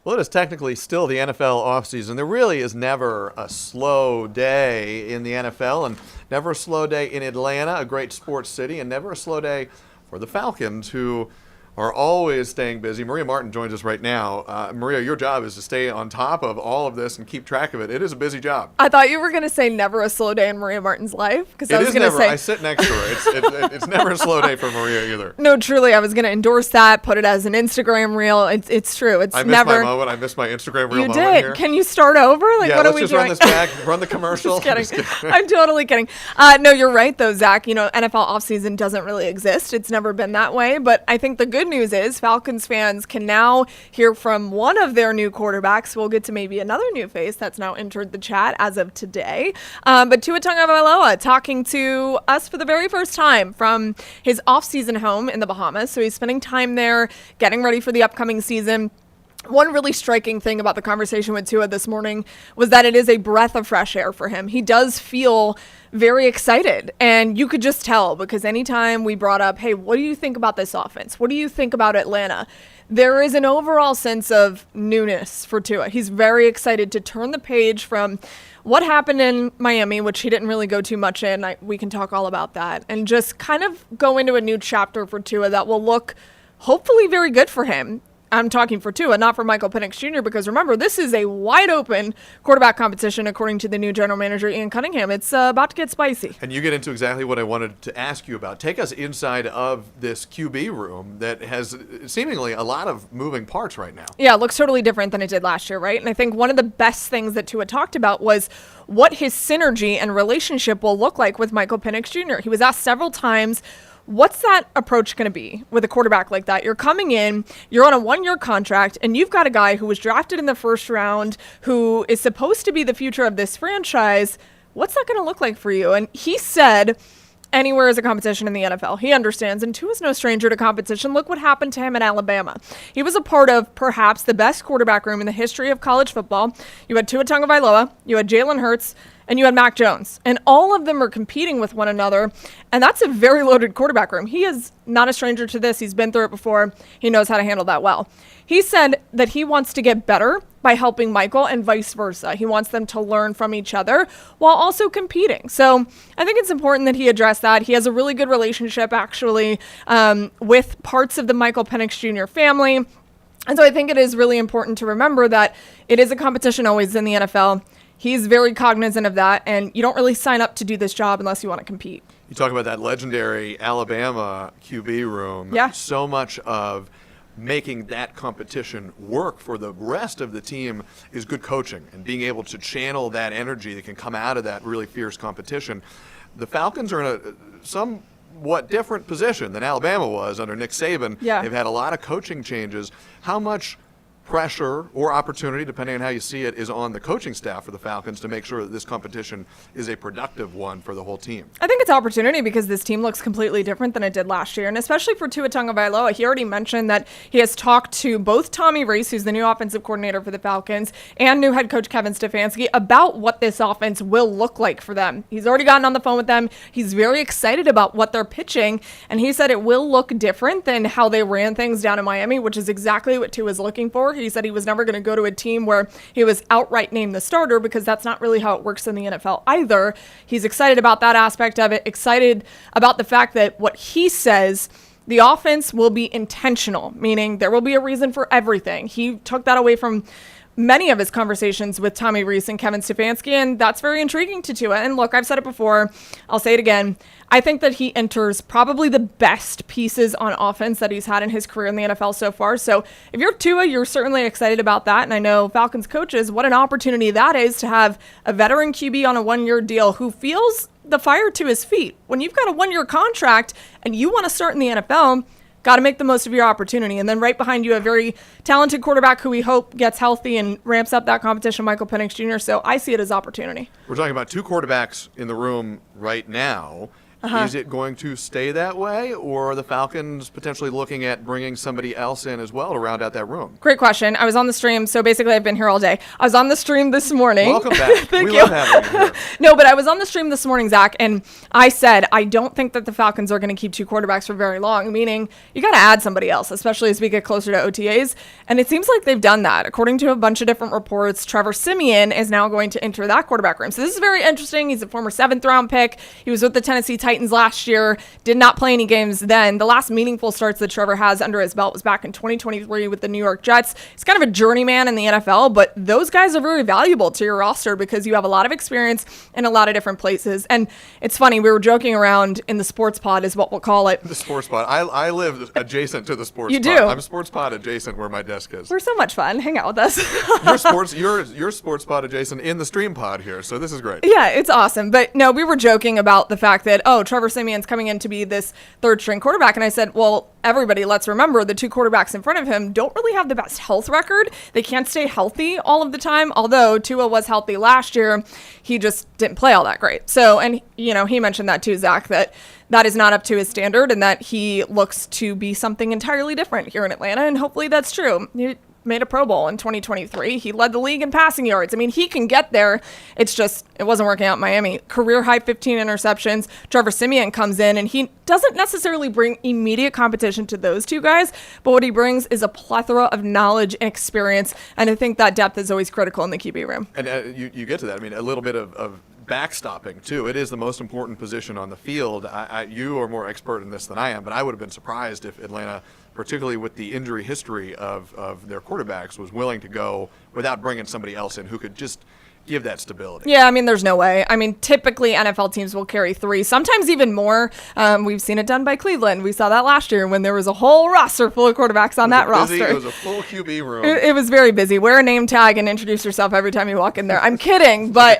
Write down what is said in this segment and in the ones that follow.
Well, it is technically still the NFL offseason. There really is never a slow day in the NFL, and never a slow day in Atlanta, a great sports city, and never a slow day for the Falcons, who are always staying busy. Maria Martin joins us right now. Maria, your job is to stay on top of all of this and keep track of it. It is a busy job. I thought you were going to say never a slow day in Maria Martin's life. Because I was going to say I sit next to her. It's never a slow day for Maria either. No, truly, I was going to endorse that, put it as an Instagram reel. It's true. It's I never. missed my moment. I missed my Instagram reel you moment did. here. Can you start over? Like, yeah, what let's are we just doing? run this back. Run the commercial. Just kidding. I'm totally kidding. No, you're right, though, Zach. You know, NFL offseason doesn't really exist. It's never been that way. But I think the good news is Falcons fans can now hear from one of their new quarterbacks. We'll get to maybe another new face that's now entered the chat as of today. But Tua Tagovailoa talking to us for the very first time from his off-season home in the Bahamas. So he's spending time there, getting ready for the upcoming season. One really striking thing about the conversation with Tua this morning was that it is a breath of fresh air for him. He does feel very excited, and you could just tell, because anytime we brought up, hey, what do you think about this offense? What do you think about Atlanta? There is an overall sense of newness for Tua. He's very excited to turn the page from what happened in Miami, which he didn't really go too much in. We can talk all about that, and just kind of go into a new chapter for Tua that will look hopefully very good for him. I'm talking for Tua, not for Michael Penix Jr., because remember, this is a wide open quarterback competition, according to the new general manager, Ian Cunningham. It's about to get spicy. And you get into exactly what I wanted to ask you about. Take us inside of this QB room that has seemingly a lot of moving parts right now. Yeah, it looks totally different than it did last year, right? And I think one of the best things that Tua talked about was what his synergy and relationship will look like with Michael Penix Jr. He was asked several times, what's that approach going to be with a quarterback like that? You're coming in, you're on a one-year contract, and you've got a guy who was drafted in the first round who is supposed to be the future of this franchise. What's that going to look like for you? And he said anywhere is a competition in the NFL. He understands, and Tua's no stranger to competition. Look what happened to him in Alabama. He was a part of perhaps the best quarterback room in the history of college football. You had Tua Tagovailoa, you had Jalen Hurts, and you had Mac Jones. And all of them are competing with one another. And that's a very loaded quarterback room. He is not a stranger to this. He's been through it before. He knows how to handle that well. He said that he wants to get better by helping Michael and vice versa. He wants them to learn from each other while also competing. So I think it's important that he address that. He has a really good relationship, actually, with parts of the Michael Penix Jr. family. And so I think it is really important to remember that it is a competition always in the NFL. He's very cognizant of that, and you don't really sign up to do this job unless you want to compete. You talk about that legendary Alabama QB room. Yeah. So much of making that competition work for the rest of the team is good coaching and being able to channel that energy that can come out of that really fierce competition. The Falcons are in a somewhat different position than Alabama was under Nick Saban. Yeah. They've had a lot of coaching changes. How much pressure or opportunity, depending on how you see it, is on the coaching staff for the Falcons to make sure that this competition is a productive one for the whole team? I think it's opportunity because this team looks completely different than it did last year, and especially for Tua Tagovailoa. He already mentioned that he has talked to both Tommy Rees, who's the new offensive coordinator for the Falcons, and new head coach Kevin Stefanski about what this offense will look like for them. He's already gotten on the phone with them. He's very excited about what they're pitching, and he said it will look different than how they ran things down in Miami, which is exactly what Tua is looking for. He said he was never going to go to a team where he was outright named the starter because that's not really how it works in the NFL either. He's excited about that aspect of it, excited about the fact that what he says, the offense will be intentional, meaning there will be a reason for everything. He took that away from many of his conversations with Tommy Rees and Kevin Stefanski, and that's very intriguing to Tua. And look, I've said it before, I'll say it again. I think that he enters probably the best pieces on offense that he's had in his career in the NFL so far. So if you're Tua, you're certainly excited about that. And I know Falcons coaches, what an opportunity that is to have a veteran QB on a one-year deal who feels the fire to his feet. When you've got a one-year contract and you want to start in the NFL, got to make the most of your opportunity. And then right behind you, a very talented quarterback who we hope gets healthy and ramps up that competition, Michael Penix Jr. So I see it as opportunity. We're talking about two quarterbacks in the room right now. Is it going to stay that way, or are the Falcons potentially looking at bringing somebody else in as well to round out that room? Great question. I was on the stream, so basically I've been here all day. I was on the stream this morning. Welcome back. Thank we you. love having you here. No, but I was on the stream this morning, Zach, and I said I don't think that the Falcons are going to keep two quarterbacks for very long, meaning you got to add somebody else, especially as we get closer to OTAs. And it seems like they've done that. According to a bunch of different reports, Trevor Siemian is now going to enter that quarterback room. So this is very interesting. He's a former 7th-round pick. He was with the Tennessee Titans last year, did not play any games then. The last meaningful starts that Trevor has under his belt was back in 2023 with the New York Jets. He's kind of a journeyman in the NFL, but those guys are very valuable to your roster because you have a lot of experience in a lot of different places. And it's funny, we were joking around in the sports pod is what we'll call it. The sports pod. I live adjacent to the sports You pod. do? I'm sports pod adjacent where my desk is. We're so much fun. Hang out with us. You're sports pod adjacent in the stream pod here, so this is great. Yeah, it's awesome. But no, we were joking about the fact that, Trevor Siemian's coming in to be this third-string quarterback. And I said, well, everybody, let's remember the two quarterbacks in front of him don't really have the best health record. They can't stay healthy all of the time. Although Tua was healthy last year, he just didn't play all that great. So, and, he mentioned that too, Zach, that is not up to his standard and that he looks to be something entirely different here in Atlanta. And hopefully that's true. He made a Pro Bowl in 2023. He led the league in passing yards. I mean, he can get there. It's just, it wasn't working out in Miami. Career high 15 interceptions. Trevor Siemian comes in and he doesn't necessarily bring immediate competition to those two guys, but what he brings is a plethora of knowledge and experience. And I think that depth is always critical in the QB room. And you get to that. I mean, a little bit of backstopping too. It is the most important position on the field. You are more expert in this than I am, but I would have been surprised if Atlanta, particularly with the injury history of their quarterbacks, was willing to go without bringing somebody else in who could just give that stability. Yeah, I mean, there's no way. I mean, typically NFL teams will carry 3, sometimes even more. We've seen it done by Cleveland. We saw that last year when there was a whole roster full of quarterbacks on that roster. It was a full QB room. It was very busy. Wear a name tag and introduce yourself every time you walk in there. I'm kidding, but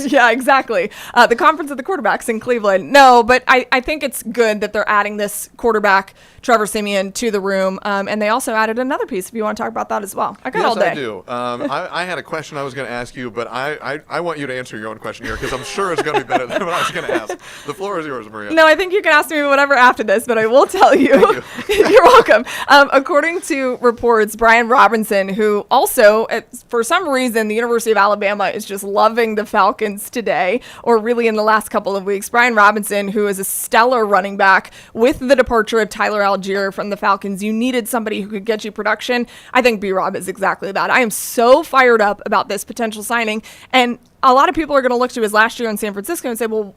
yeah, exactly. The conference of the quarterbacks in Cleveland. No, but I think it's good that they're adding this quarterback, Trevor Siemian, to the room. And they also added another piece, if you want to talk about that as well. I got all day. Yes, I do. I had a question I was going to ask you, but I want you to answer your own question here because I'm sure it's going to be better than what I was going to ask. The floor is yours, Maria. No, I think you can ask me whatever after this, but I will tell you. You're welcome. According to reports, Brian Robinson, who also, for some reason, the University of Alabama is just loving the Falcons today, or really in the last couple of weeks. Brian Robinson, who is a stellar running back, with the departure of Tyler Algier from the Falcons, you needed somebody who could get you production. I think B-Rob is exactly that. I am so fired up about this potential signing, and a lot of people are going to look to his last year in San Francisco and say, well,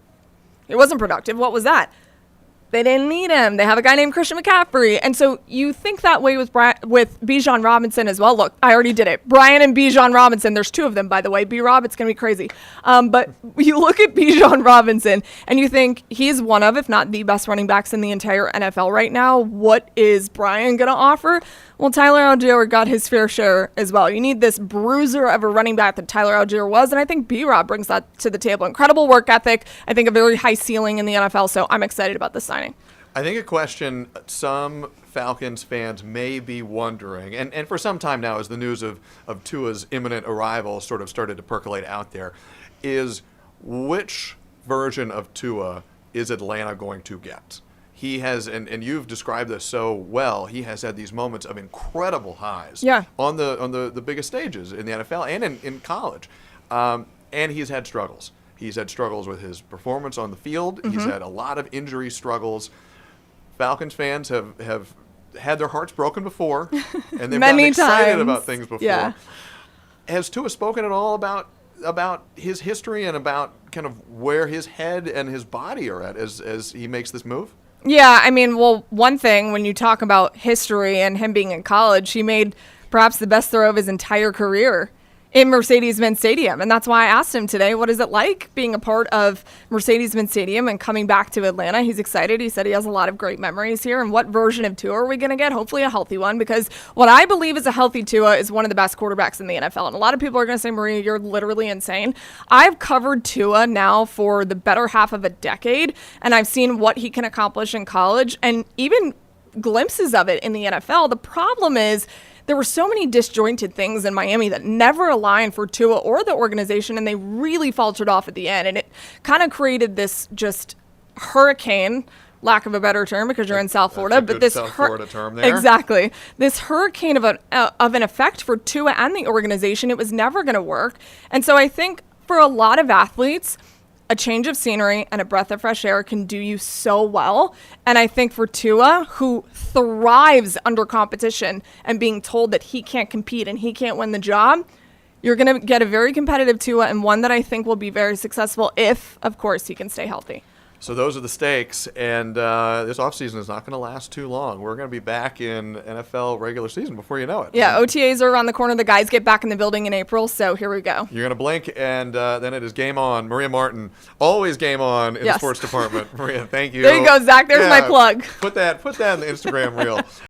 it wasn't productive. What was that? They didn't need him. They have a guy named Christian McCaffrey. And so you think that way with Bijan Robinson as well. Look, I already did it. Brian and Bijan Robinson. There's 2 of them, by the way. B-Rob, it's going to be crazy. But you look at Bijan Robinson and you think he's one of, if not the best running backs in the entire NFL right now. What is Brian going to offer? Well, Tyler Algier got his fair share as well. You need this bruiser of a running back that Tyler Algier was, and I think B-Rob brings that to the table. Incredible work ethic. I think a very high ceiling in the NFL, so I'm excited about this signing. I think a question some Falcons fans may be wondering, and for some time now as the news of Tua's imminent arrival sort of started to percolate out there, is which version of Tua is Atlanta going to get? He has, and you've described this so well, he has had these moments of incredible highs on the biggest stages in the NFL and in college. And he's had struggles. He's had struggles with his performance on the field. Mm-hmm. He's had a lot of injury struggles. Falcons fans have had their hearts broken before, and they've gotten excited about things before. Yeah. Has Tua spoken at all about his history and about kind of where his head and his body are at as he makes this move? Yeah, I mean, well, one thing, when you talk about history and him being in college, he made perhaps the best throw of his entire career in Mercedes-Benz Stadium. And that's why I asked him today, what is it like being a part of Mercedes-Benz Stadium and coming back to Atlanta? He's excited. He said he has a lot of great memories here. And what version of Tua are we going to get? Hopefully a healthy one, because what I believe is a healthy Tua is one of the best quarterbacks in the NFL. And a lot of people are going to say, Maria, you're literally insane. I've covered Tua now for the better half of a decade, and I've seen what he can accomplish in college and even glimpses of it in the NFL. The problem is, there were so many disjointed things in Miami that never aligned for Tua or the organization, and they really faltered off at the end. And it kind of created this just hurricane, lack of a better term because you're in South Florida, but this South Florida term there. Exactly. This hurricane of an effect for Tua and the organization, it was never going to work. And so I think for a lot of athletes, a change of scenery and a breath of fresh air can do you so well. And I think for Tua, who thrives under competition and being told that he can't compete and he can't win the job, you're going to get a very competitive Tua and one that I think will be very successful if, of course, he can stay healthy. So those are the stakes, and this offseason is not going to last too long. We're going to be back in NFL regular season before you know it. Yeah, OTAs are around the corner. The guys get back in the building in April, so here we go. You're going to blink, and then it is game on. Maria Martin, always game on in the sports department. Maria, thank you. There you go, Zach. There's my plug. Put that in the Instagram reel.